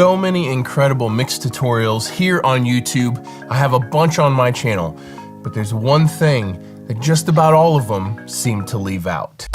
so many incredible mix tutorials here on YouTube. I have a bunch on my channel, but there's one thing that just about all of them seem to leave out.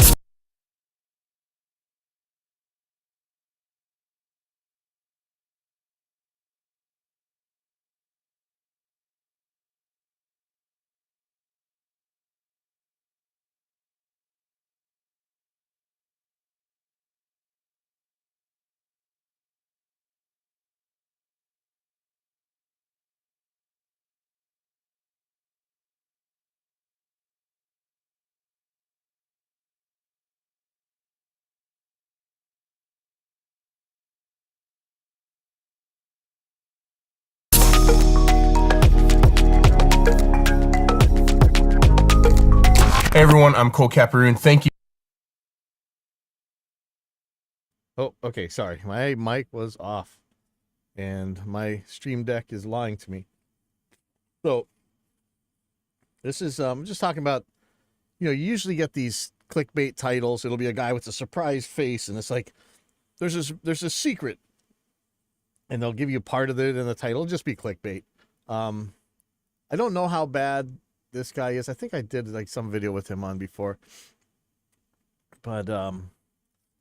Hey everyone, I'm Cole Caparoon. Thank you. Oh, okay, sorry. My mic was off, and my Stream Deck is lying to me. So, this is just talking about, you usually get these clickbait titles. It'll be a guy with a surprised face, and it's like, there's a secret, and they'll give you part of it in the title. It'll just be clickbait. I don't know how bad this guy is. I think I did like some video with him on before, but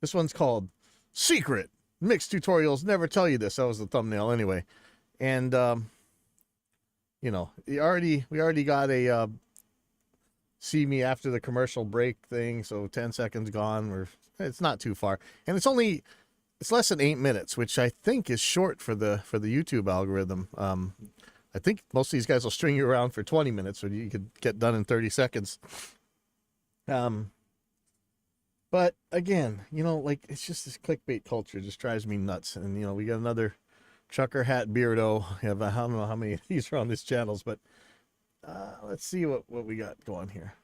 this one's called Secret Mix Tutorials Never Tell You This. That was the thumbnail anyway. And we already got a see me after the commercial break thing, so 10 seconds gone. It's not too far, and it's less than 8 minutes, which I think is short for the YouTube algorithm. I think most of these guys will string you around for 20 minutes, so you could get done in 30 seconds. But again, like, it's just this clickbait culture just drives me nuts. And, we got another trucker hat beardo. I don't know how many of these are on this channel, but let's see what we got going here.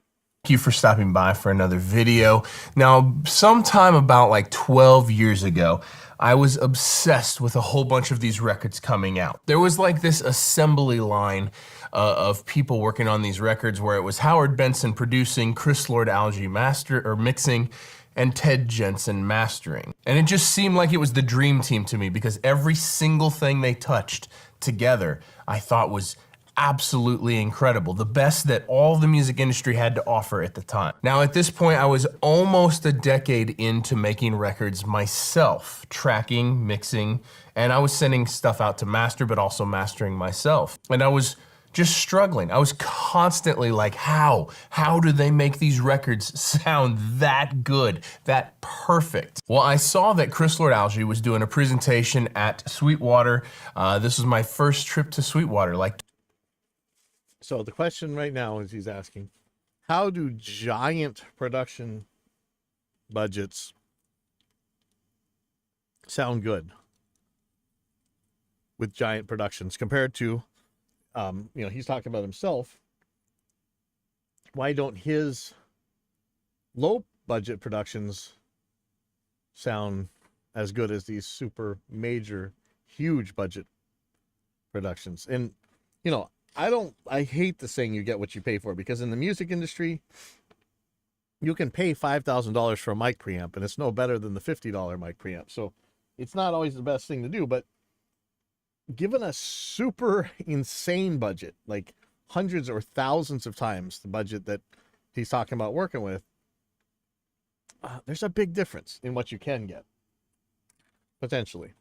Thank you for stopping by for another video. Now, sometime about like 12 years ago, I was obsessed with a whole bunch of these records coming out. There was like this assembly line of people working on these records where it was Howard Benson producing, Chris Lord-Alge mixing, and Ted Jensen mastering. And it just seemed like it was the dream team to me, because every single thing they touched together I thought was absolutely incredible. The best that all the music industry had to offer at the time. Now, at this point, I was almost a decade into making records myself, tracking, mixing, and I was sending stuff out to master, but also mastering myself. And I was just struggling. I was constantly like, how do they make these records sound that good, that perfect? Well, I saw that Chris Lord-Alge was doing a presentation at Sweetwater. This was my first trip to Sweetwater. So the question right now is, he's asking, how do giant production budgets sound good with giant productions compared to, he's talking about himself. Why don't his low budget productions sound as good as these super major, huge budget productions? And, I hate the saying you get what you pay for, because in the music industry, you can pay $5,000 for a mic preamp, and it's no better than the $50 mic preamp. So it's not always the best thing to do, but given a super insane budget, like hundreds or thousands of times the budget that he's talking about working with, there's a big difference in what you can get, potentially.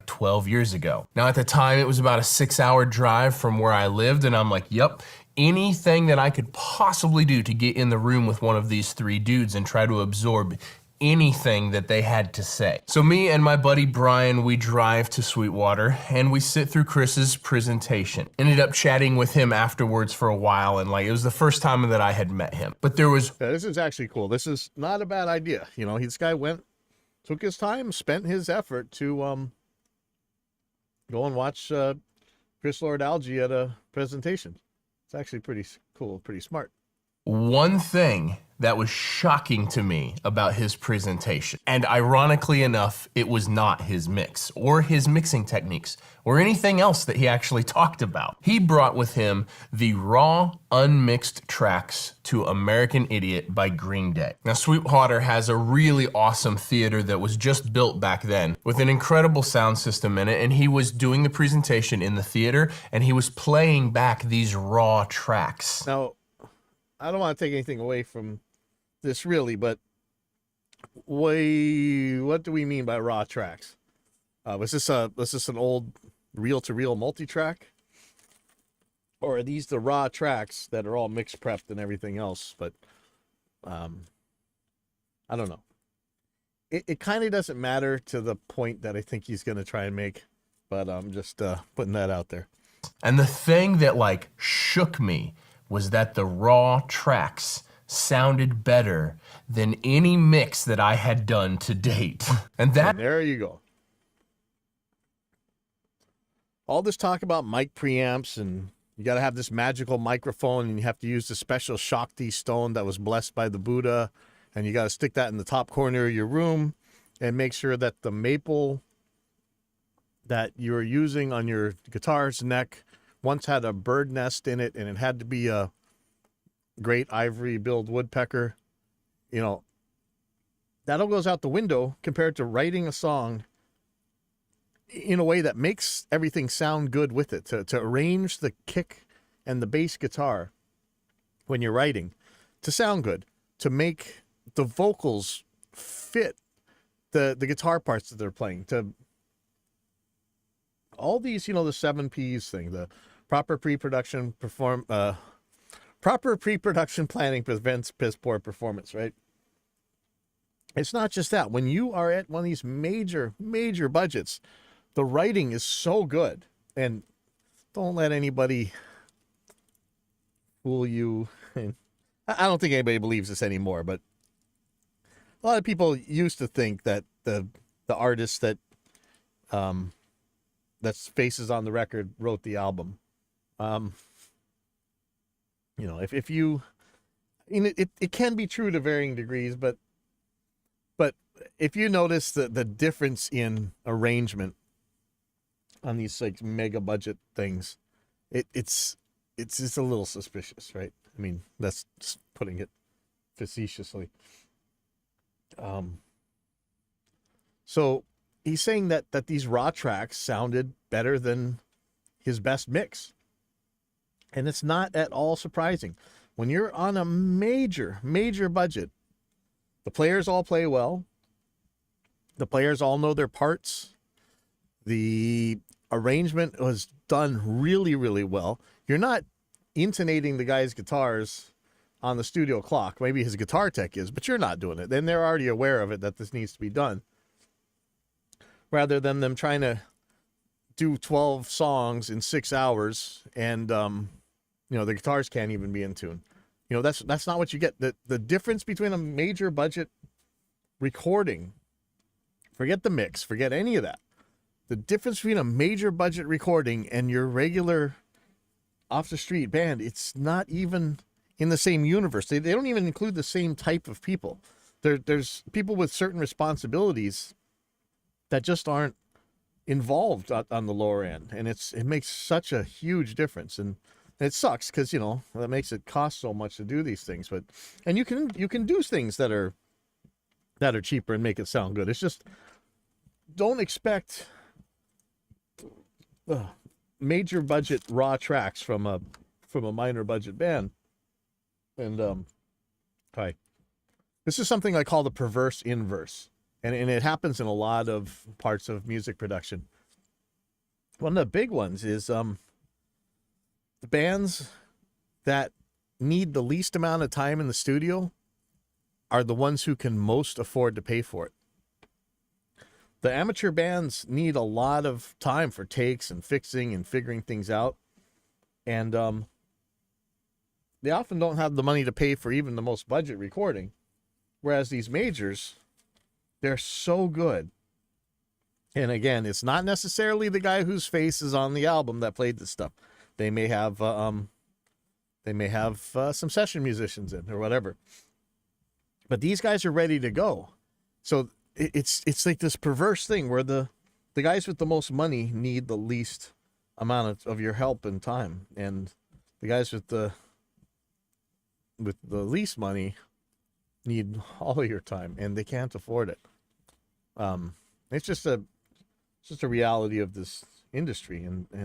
12 years ago. Now, at the time, it was about a 6-hour drive from where I lived, and I'm like, yep, anything that I could possibly do to get in the room with one of these three dudes and try to absorb anything that they had to say. So me and my buddy Brian, we drive to Sweetwater and we sit through Chris's presentation. Ended up chatting with him afterwards for a while, and like, it was the first time that I had met him. But there was... Yeah, this is actually cool. This is not a bad idea. This guy took his time, spent his effort to go and watch Chris Lord-Alge at a presentation. It's actually pretty cool, pretty smart. One thing that was shocking to me about his presentation, and ironically enough, it was not his mix or his mixing techniques or anything else that he actually talked about. He brought with him the raw, unmixed tracks to American Idiot by Green Day. Now, Sweetwater has a really awesome theater that was just built back then with an incredible sound system in it, and he was doing the presentation in the theater, and he was playing back these raw tracks. Now, I don't want to take anything away from this really, but what do we mean by raw tracks? Was this an old reel-to-reel multi-track? Or are these the raw tracks that are all mixed prepped and everything else? But I don't know. It kind of doesn't matter to the point that I think he's going to try and make, but I'm just putting that out there. And the thing that like shook me was that the raw tracks sounded better than any mix that I had done to date. And There you go. All this talk about mic preamps and you got to have this magical microphone and you have to use the special Shakti stone that was blessed by the Buddha, and you got to stick that in the top corner of your room and make sure that the maple that you're using on your guitar's neck once had a bird nest in it, and it had to be a great ivory-billed woodpecker. You know, that all goes out the window compared to writing a song in a way that makes everything sound good with it. To arrange the kick and the bass guitar when you're writing to sound good, to make the vocals fit the guitar parts that they're playing, to all these, you know, the 7 Ps thing, the proper pre-production planning prevents piss poor performance, right? It's not just that. When you are at one of these major budgets, the writing is so good. And don't let anybody fool you. And I don't think anybody believes this anymore, but a lot of people used to think that the artist that that's faces on the record wrote the album. You know, if you, I mean, it can be true to varying degrees, but if you notice the difference in arrangement on these like mega budget things, it's just a little suspicious, right? I mean, that's just putting it facetiously. So he's saying that these raw tracks sounded better than his best mix. And it's not at all surprising. When you're on a major budget, the players all play well. The players all know their parts. The arrangement was done really, really well. You're not intonating the guy's guitars on the studio clock. Maybe his guitar tech is, but you're not doing it. Then they're already aware of it, that this needs to be done. Rather than them trying to do 12 songs in 6 hours and, you know, the guitars can't even be in tune. You know, that's not what you get. The difference between a major budget recording, forget the mix, forget any of that. The difference between a major budget recording and your regular off the street band, it's not even in the same universe. They don't even include the same type of people. There's people with certain responsibilities that just aren't involved on the lower end. And it makes such a huge difference. And it sucks because, you know, that makes it cost so much to do these things. And you can do things that are cheaper and make it sound good. It's just, don't expect major budget raw tracks from a minor budget band. And hi, this is something I call the perverse inverse, and it happens in a lot of parts of music production. One of the big ones is the bands that need the least amount of time in the studio are the ones who can most afford to pay for it. The amateur bands need a lot of time for takes and fixing and figuring things out. And they often don't have the money to pay for even the most budget recording. Whereas these majors, they're so good. And again, it's not necessarily the guy whose face is on the album that played this stuff. They may have They may have some session musicians in or whatever. But these guys are ready to go. So it's like this perverse thing where the guys with the most money need the least amount of your help and time, and the guys with the least money need all of your time, and they can't afford it. It's just a reality of this industry, and I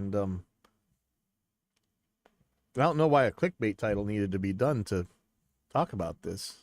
don't know why a clickbait title needed to be done to talk about this.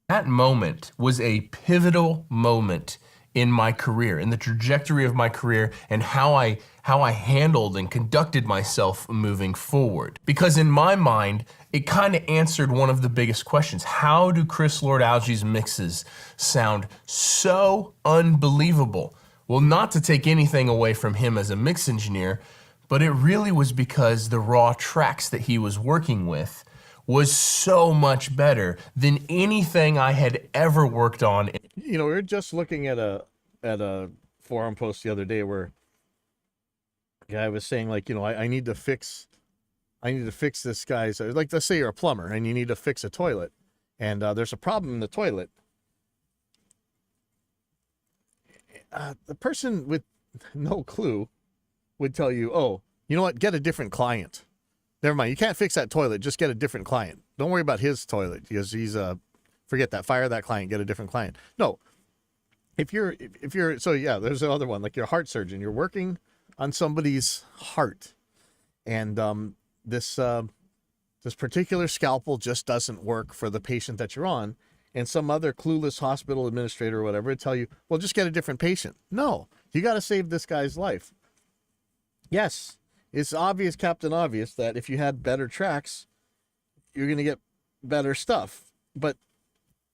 That moment was a pivotal moment in my career, in the trajectory of my career, and how I handled and conducted myself moving forward. Because in my mind, it kind of answered one of the biggest questions. How do Chris Lord-Alge's mixes sound so unbelievable? Well, not to take anything away from him as a mix engineer, but it really was because the raw tracks that he was working with was so much better than anything I had ever worked on. You know, we were just looking at a forum post the other day where a guy was saying, like, you know, I need to fix this guy's, like, let's say you're a plumber and you need to fix a toilet, and there's a problem in the toilet. The person with no clue would tell you, oh, you know what, get a different client. Never mind, you can't fix that toilet, just get a different client. Don't worry about his toilet, because he's forget that, fire that client, get a different client. No, if you're so yeah, there's another one, like you're a heart surgeon, you're working on somebody's heart, and this particular scalpel just doesn't work for the patient that you're on, and some other clueless hospital administrator or whatever would tell you, well, just get a different patient. No, you got to save this guy's life. Yes, it's obvious, Captain Obvious, that if you had better tracks, you're going to get better stuff. But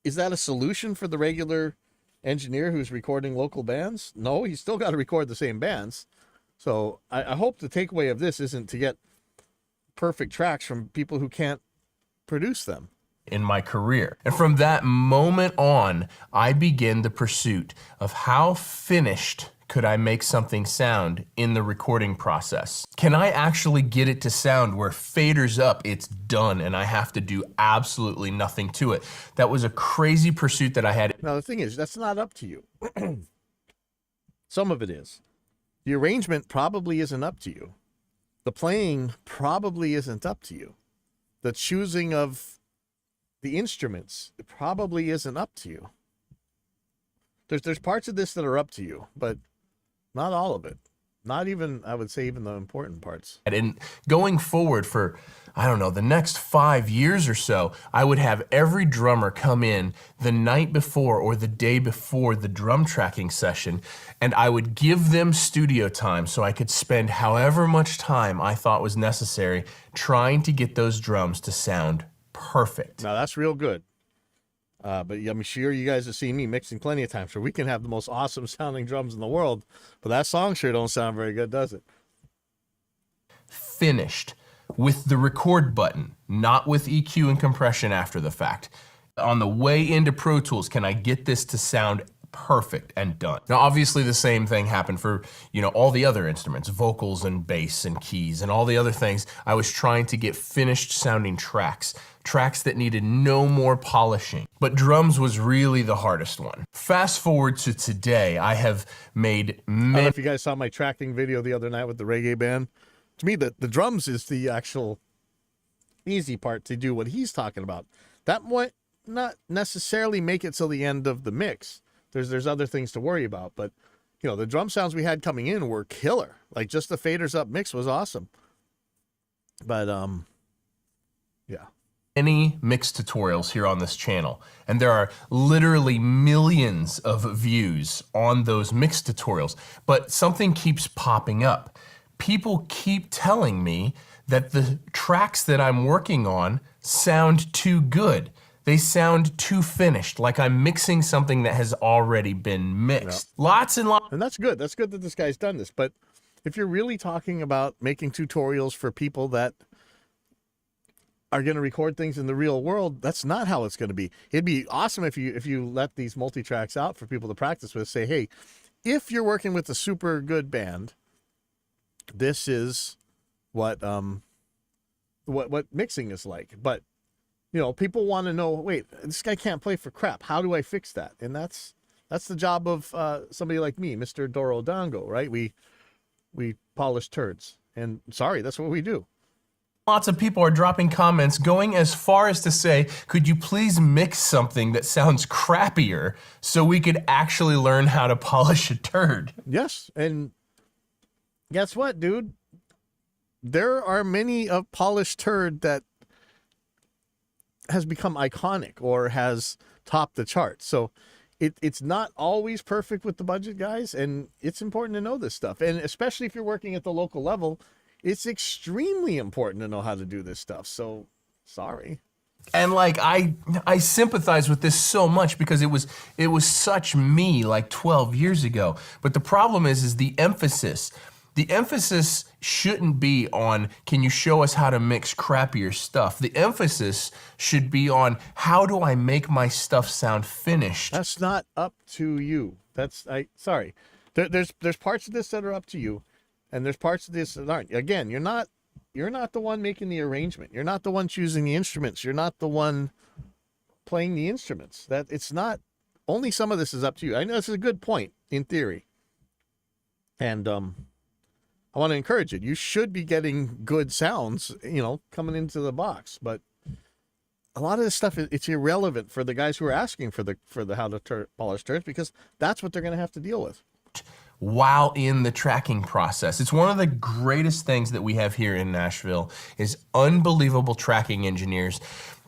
is that a solution for the regular engineer who's recording local bands? No, he's still got to record the same bands. So I hope the takeaway of this isn't to get perfect tracks from people who can't produce them. In my career. And from that moment on, I began the pursuit of how finished could I make something sound in the recording process. Can I actually get it to sound where faders up, it's done, and I have to do absolutely nothing to it? That was a crazy pursuit that I had. Now, the thing is, that's not up to you. Some of it is. The arrangement probably isn't up to you. The playing probably isn't up to you. The choosing of the instruments, it probably isn't up to you. There's parts of this that are up to you, but not all of it. Not even, I would say, even the important parts. And going forward for, I don't know, the next 5 years or so, I would have every drummer come in the night before or the day before the drum tracking session, and I would give them studio time so I could spend however much time I thought was necessary trying to get those drums to sound perfect. Now, that's real good. But I'm sure you guys have seen me mixing plenty of times, so we can have the most awesome sounding drums in the world, but that song sure don't sound very good, does it? Finished with the record button, not with EQ and compression after the fact. On the way into Pro Tools, can I get this to sound perfect and done? Now, obviously the same thing happened for, you know, all the other instruments, vocals and bass and keys and all the other things. I was trying to get finished sounding tracks that needed no more polishing. But drums was really the hardest one. Fast forward to today, I have made I don't know if you guys saw my tracking video the other night with the reggae band. To me, the drums is the actual easy part to do what he's talking about. That might not necessarily make it till the end of the mix. There's other things to worry about, but you know, the drum sounds we had coming in were killer. Like, just the faders up mix was awesome. But yeah. Many mix tutorials here on this channel, and there are literally millions of views on those mix tutorials, but something keeps popping up. People keep telling me that the tracks that I'm working on sound too good. They sound too finished, like I'm mixing something that has already been mixed. Yeah. Lots and lots. And that's good. That's good that this guy's done this. But if you're really talking about making tutorials for people that are going to record things in the real world, that's not how it's going to be. It'd be awesome if you let these multi-tracks out for people to practice with. Say, hey, if you're working with a super good band, this is what what mixing is like. But people want to know, wait, this guy can't play for crap. How do I fix that? And that's the job of somebody like me, Mr. Doro Dango, right? We polish turds. And sorry, that's what we do. Lots of people are dropping comments going as far as to say, could you please mix something that sounds crappier so we could actually learn how to polish a turd? Yes, and guess what, dude? There are many a polished turd that has become iconic or has topped the charts. So it's not always perfect with the budget, guys, and it's important to know this stuff. And especially if you're working at the local level, it's extremely important to know how to do this stuff. So, sorry. And like I sympathize with this so much because it was such me like 12 years ago. But the problem is the emphasis. The emphasis shouldn't be on, can you show us how to mix crappier stuff? The emphasis should be on, how do I make my stuff sound finished? That's not up to you. Sorry. There's parts of this that are up to you, and there's parts of this that aren't. Again, you're not the one making the arrangement. You're not the one choosing the instruments. You're not the one playing the instruments. That it's not. Only some of this is up to you. I know this is a good point in theory, and I want to encourage it. You should be getting good sounds, coming into the box. But a lot of this stuff, it's irrelevant for the guys who are asking for the how to polish turds, because that's what they're going to have to deal with while in the tracking process. It's one of the greatest things that we have here in Nashville is unbelievable tracking engineers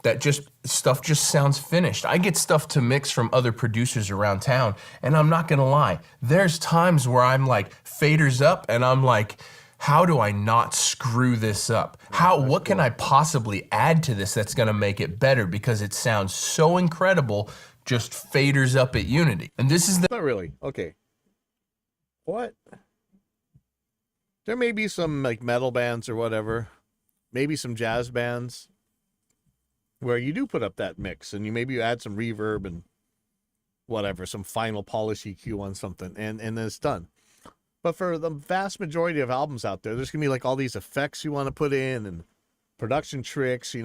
that stuff just sounds finished. I get stuff to mix from other producers around town, and I'm not gonna lie, there's times where I'm like faders up and I'm like, how do I not screw this up? What can I possibly add to this that's gonna make it better, because it sounds so incredible just faders up at Unity. And this is not really. Okay. What? There may be some like metal bands or whatever, maybe some jazz bands where you do put up that mix and you add some reverb and whatever, some final polish EQ on something, and then it's done. But for the vast majority of albums out there, there's gonna be like all these effects you want to put in and production tricks,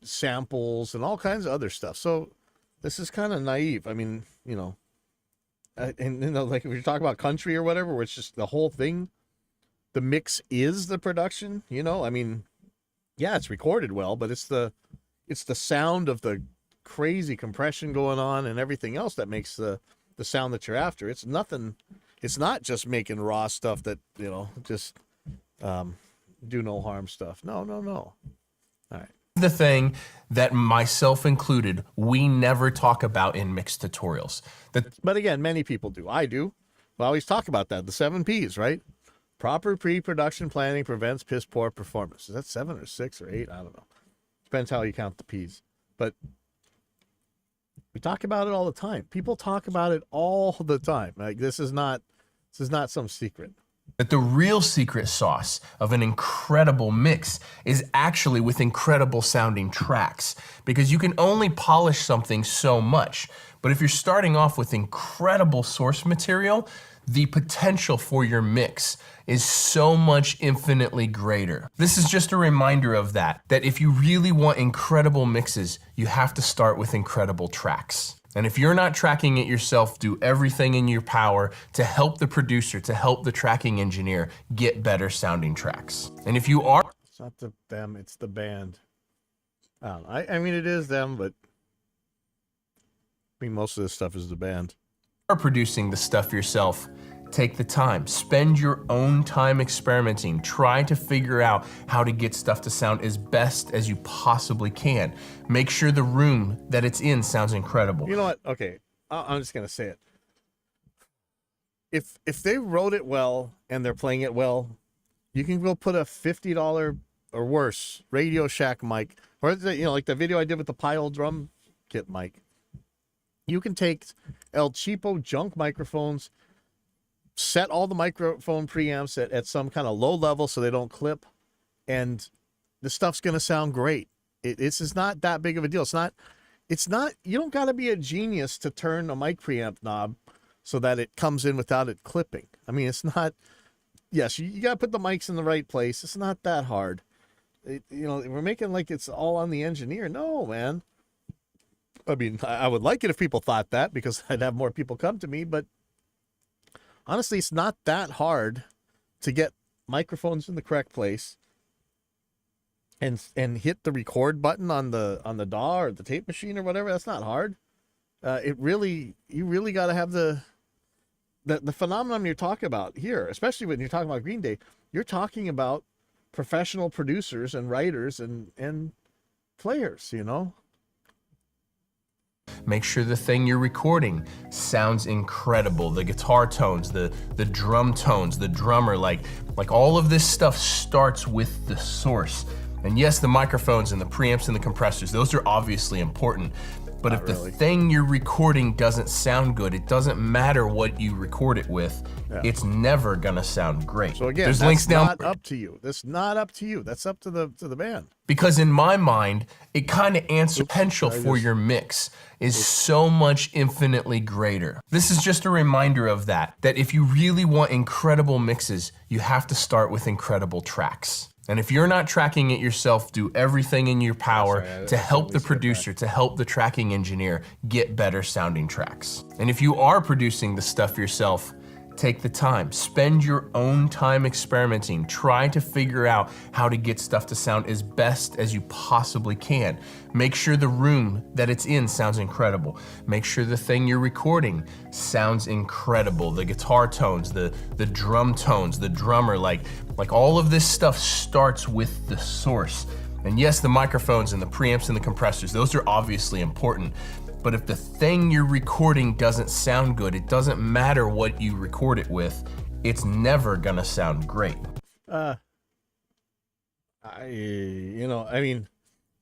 samples and all kinds of other stuff. So this is kind of naive. I mean, and like if you're talking about country or whatever, where it's just the whole thing, the mix is the production. I mean, yeah, it's recorded well, but it's the sound of the crazy compression going on and everything else that makes the sound that you're after. It's nothing. It's not just making raw stuff that just do no harm stuff. No. All right. The thing that myself included, we never talk about in mix tutorials. But again, many people do. I do. We always talk about that. The 7 Ps, right? Proper pre-production planning prevents piss poor performance. Is that 7 or 6 or 8? I don't know. Depends how you count the Ps. But we talk about it all the time. People talk about it all the time. Like this is not some secret. That the real secret sauce of an incredible mix is actually with incredible sounding tracks, because you can only polish something so much. But if you're starting off with incredible source material, the potential for your mix is so much infinitely greater. This is just a reminder of that if you really want incredible mixes, you have to start with incredible tracks. And if you're not tracking it yourself, do everything in your power to help the producer, to help the tracking engineer get better sounding tracks. And if you are... It's not them, it's the band. I mean, it is them, but I mean, most of this stuff is the band. Are producing the stuff yourself, take the time, spend your own time experimenting, try to figure out how to get stuff to sound as best as you possibly can. Make sure the room that it's in sounds incredible. You know what? Okay, I'm just gonna say it. If they wrote it well and they're playing it well, you can go put a $50 or worse Radio Shack mic, or like the video I did with the pile drum kit mic. You can take El Cheapo junk microphones, set all the microphone preamps at some kind of low level so they don't clip, and the stuff's going to sound great. This is not that big of a deal. It's not, you don't got to be a genius to turn a mic preamp knob so that it comes in without it clipping. I mean, it's not, yes, you got to put the mics in the right place. It's not that hard. You know, we're making like it's all on the engineer. No, man. I mean, I would like it if people thought that, because I'd have more people come to me. But honestly, it's not that hard to get microphones in the correct place and hit the record button on the DAW or the tape machine or whatever. That's not hard. You really got to have the phenomenon you're talking about here, especially when you're talking about Green Day. You're talking about professional producers and writers and players, you know. Make sure the thing you're recording sounds incredible. The guitar tones, the drum tones, the drummer, like all of this stuff starts with the source. And yes, the microphones and the preamps and the compressors, those are obviously important. But if the thing you're recording doesn't sound good, it doesn't matter what you record it with, it's never gonna sound great. So again, there's that's links down. not up to you. That's not up to you. That's up to the band. Because in my mind, it kind of answers potential for your mix is so much infinitely greater. This is just a reminder of that if you really want incredible mixes, you have to start with incredible tracks. And if you're not tracking it yourself, do everything in your power to help the producer, to help the tracking engineer get better sounding tracks. And if you are producing the stuff yourself, take the time, spend your own time experimenting, try to figure out how to get stuff to sound as best as you possibly can. Make sure the room that it's in sounds incredible. Make sure the thing you're recording sounds incredible. The guitar tones, the drum tones, the drummer, like all of this stuff starts with the source. And yes, the microphones and the preamps and the compressors, those are obviously important. But if the thing you're recording doesn't sound good, it doesn't matter what you record it with, it's never gonna sound great. I mean,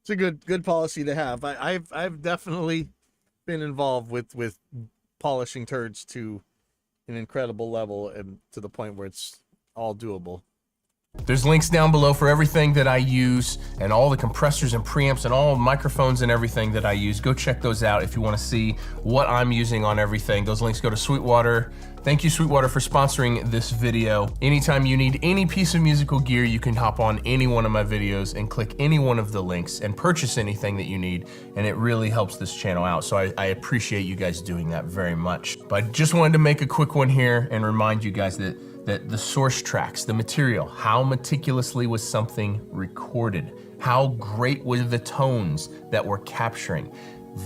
it's a good policy to have. I've definitely been involved with polishing turds to an incredible level and to the point where it's all doable. There's links down below for everything that I use and all the compressors and preamps and all microphones and everything that I use. Go check those out if you want to see what I'm using on everything. Those links go to Sweetwater. Thank you, Sweetwater, for sponsoring this video. Anytime you need any piece of musical gear, you can hop on any one of my videos and click any one of the links and purchase anything that you need, and it really helps this channel out. So I appreciate you guys doing that very much. But I just wanted to make a quick one here and remind you guys that the source tracks, the material, how meticulously was something recorded? How great were the tones that we're capturing?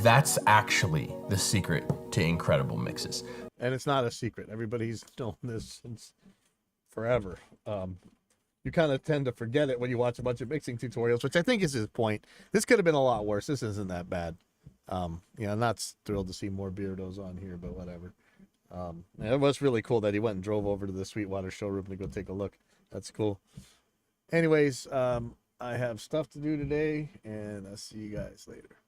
That's actually the secret to incredible mixes. And it's not a secret. Everybody's known this since forever. You kind of tend to forget it when you watch a bunch of mixing tutorials, which I think is his point. This could have been a lot worse. This isn't that bad. I'm not thrilled to see more Beardos on here, but whatever. It was really cool that he went and drove over to the Sweetwater showroom to go take a look. That's cool. Anyways, I have stuff to do today, and I'll see you guys later.